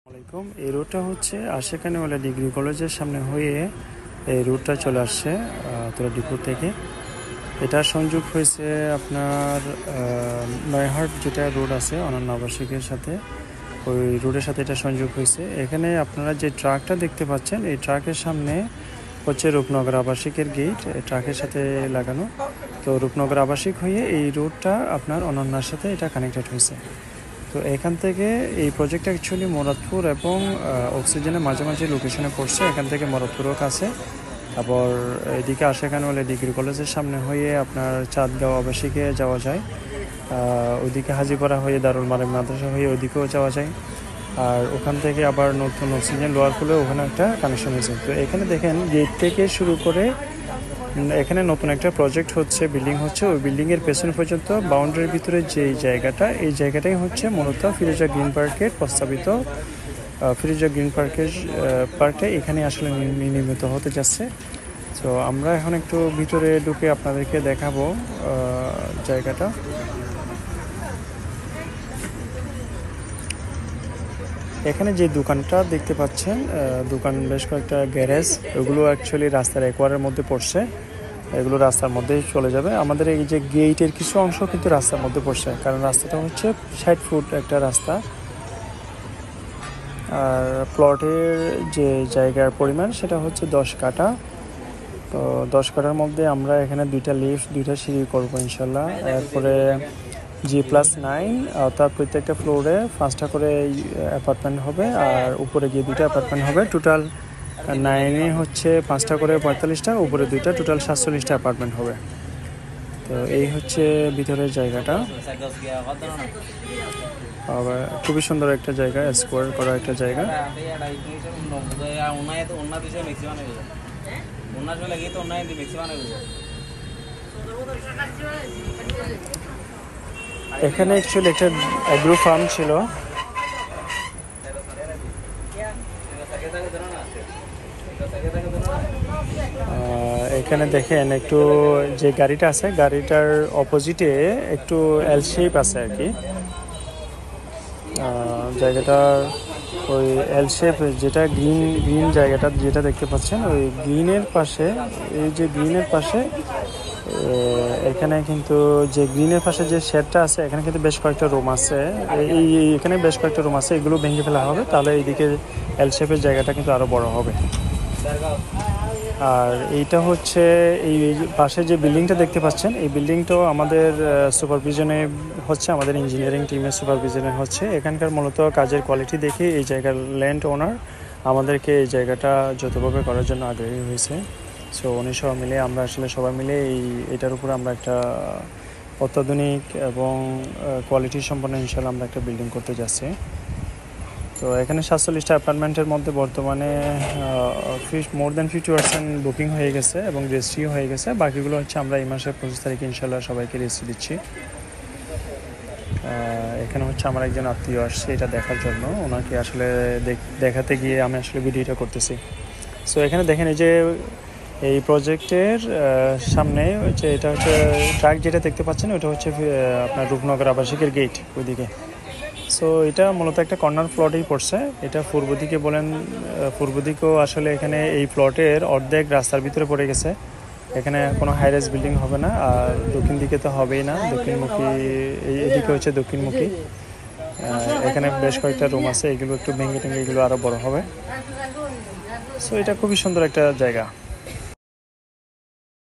আসসালামাইকুম। এই রোডটা হচ্ছে আশিকানিওয়ালা ডিগ্রি কলেজের সামনে হয়ে এই রোডটা চলে আসছে তোরা ডিপো থেকে। এটা সংযোগ হয়েছে আপনার নয়হাট যেটা রোড আছে অনন্য আবাসিকের সাথে, ওই রোডের সাথে এটা সংযোগ হয়েছে। এখানে আপনারা যে ট্রাকটা দেখতে পাচ্ছেন এই ট্রাকের সামনে হচ্ছে রূপনগর আবাসিকের গেট, ট্রাকের সাথে লাগানো। তো রূপনগর আবাসিক হয়ে এই রোডটা আপনার অনন্যার সাথে এটা কানেক্টেড হয়েছে। তো এখান থেকে এই প্রজেক্টটা অ্যাকচুয়ালি মুরাদপুর এবং অক্সিজেনের মাঝামাঝি লোকেশনে পড়ছে। এখান থেকে মুরাদপুরও কাছে, আবার এদিকে আশিকানিওয়ালা ডিগ্রি কলেজের সামনে হয়ে আপনার চাঁদগাঁও আবাসিকে যাওয়া যায়, ওইদিকে হাজিপাড়া হয়ে দারুল মারিম মাদ্রাসা হয়ে ওইদিকেও যাওয়া যায়। আর ওখান থেকে আবার নতুন অক্সিজেন লোয়ার ফুলে ওখানে একটা কানেকশন হয়েছে। তো এখানে দেখেন গেট থেকে শুরু করে এখানে নতুন একটা প্রজেক্ট হচ্ছে, বিল্ডিং হচ্ছে। ওই বিল্ডিংয়ের পেছনে পর্যন্ত বাউন্ডারির ভিতরে যে জায়গাটা, এই জায়গাটাই হচ্ছে মূলত ফিরোজা গ্রিন পার্কের প্রস্তাবিত ফিরোজা গ্রিন পার্কটা এখানে আসলে নির্মিত হতে যাচ্ছে। তো আমরা এখন একটু ভিতরে ঢুকে আপনাদেরকে দেখাবো জায়গাটা। এখানে যে দোকানটা দেখতে পাচ্ছেন, দোকান বেশ কয়েকটা গ্যারেজ, ওগুলো অ্যাকচুয়ালি রাস্তার একোয়ারের মধ্যে পড়ছে। এগুলো রাস্তার মধ্যেই চলে যাবে। আমাদের এই যে গেটের কিছু অংশ কিন্তু রাস্তার মধ্যে পড়ছে, কারণ রাস্তাটা হচ্ছে 60 ফুট একটা রাস্তা। আর প্লটের যে জায়গার পরিমাণ সেটা হচ্ছে 10 কাঠা। তো 10 কাঠার মধ্যে আমরা এখানে 2টা লিফট 2টা সিঁড়ি করবো ইনশাল্লাহ। এরপরে G+9, তার প্রত্যেকটা ফ্লোরে 5টা করে অ্যাপার্টমেন্ট হবে, আর উপরে গিয়ে 2টা অ্যাপার্টমেন্ট হবে। টোটাল 9-এ হচ্ছে 5টা করে 45টা, উপরে 2টা, টোটাল 47টা অ্যাপার্টমেন্ট হবে। তো এই হচ্ছে ভিতরের জায়গাটা, আবার খুবই সুন্দর একটা জায়গা, স্কোয়ার করা একটা জায়গা। এখানে অ্যাকচুয়ালি একটা অ্যাগ্রো ফার্ম ছিল। এখানে দেখেন একটু যে গাড়িটা আছে, গাড়িটার অপোজিটে একটু এল শেপ আছে আর কি জায়গাটার। ওই এল শেপ যেটা গ্রিন জায়গাটা যেটা দেখতে পাচ্ছেন, ওই গ্রিনের পাশে, এই যে গ্রিনের পাশে এখানে কিন্তু যে গ্রিনের পাশে যে শেডটা আছে, এখানে কিন্তু বেশ কয়েকটা রুম আছে। এখানে বেশ কয়েকটা রুম আছে, এগুলো ভেঙে ফেলা হবে, তাহলে এইদিকে এল শেপের জায়গাটা কিন্তু আরো বড় হবে। আর এইটা হচ্ছে এই পাশে যে বিল্ডিংটা দেখতে পাচ্ছেন, এই বিল্ডিংটাও আমাদের সুপারভিশনে হচ্ছে, আমাদের ইঞ্জিনিয়ারিং টিমের সুপারভিশনে হচ্ছে। এখানকার মূলত কাজের কোয়ালিটি দেখে এই জায়গার ল্যান্ড ওনার আমাদেরকে এই জায়গাটা যতভাবে করার জন্য আগ্রহী হয়েছে। সো উনি সবাই মিলে, আমরা আসলে সবাই মিলে এটার উপরে আমরা একটা অত্যাধুনিক এবং কোয়ালিটি সম্পন্ন ইনশাল্লাহ আমরা একটা বিল্ডিং করতে যাচ্ছি। তো এখানে 47টা অ্যাপার্টমেন্টের মধ্যে বর্তমানে মোর দ্যান 50% বুকিং হয়ে গেছে এবং রেজিস্ট্রিও হয়ে গেছে। বাকিগুলো হচ্ছে আমরা এই মাসের 25 তারিখে ইনশাল্লাহ সবাইকে রেজিস্ট্রি দিচ্ছি। এখানে হচ্ছে আমার একজন আত্মীয় আসছে এটা দেখার জন্য, ওনাকে আসলে দেখাতে গিয়ে আমি আসলে ভিডিওটা করতেছি। সো এখানে দেখেন এই যে এই প্রজেক্টের সামনে হচ্ছে, এটা হচ্ছে ট্রাক যেটা দেখতে পাচ্ছেন, ওটা হচ্ছে আপনার রূপনগর আবাসিকের গেট ওইদিকে। সো এটা মূলত একটা কর্নার প্লটেই পড়ছে। এটা পূর্ব দিকে বলেন, পূর্ব দিকেও আসলে এখানে এই প্লটের অর্ধেক রাস্তার ভিতরে পড়ে গেছে। এখানে কোনো হাইরাইজ বিল্ডিং হবে না, আর দক্ষিণ দিকে তো হবেই না, দক্ষিণমুখী এদিকে হচ্ছে দক্ষিণমুখী। এখানে বেশ কয়েকটা রুম আছে, এগুলো একটু ভেঙে টেঙে এগুলো আরও বড় হবে। সো এটা খুবই সুন্দর একটা জায়গা।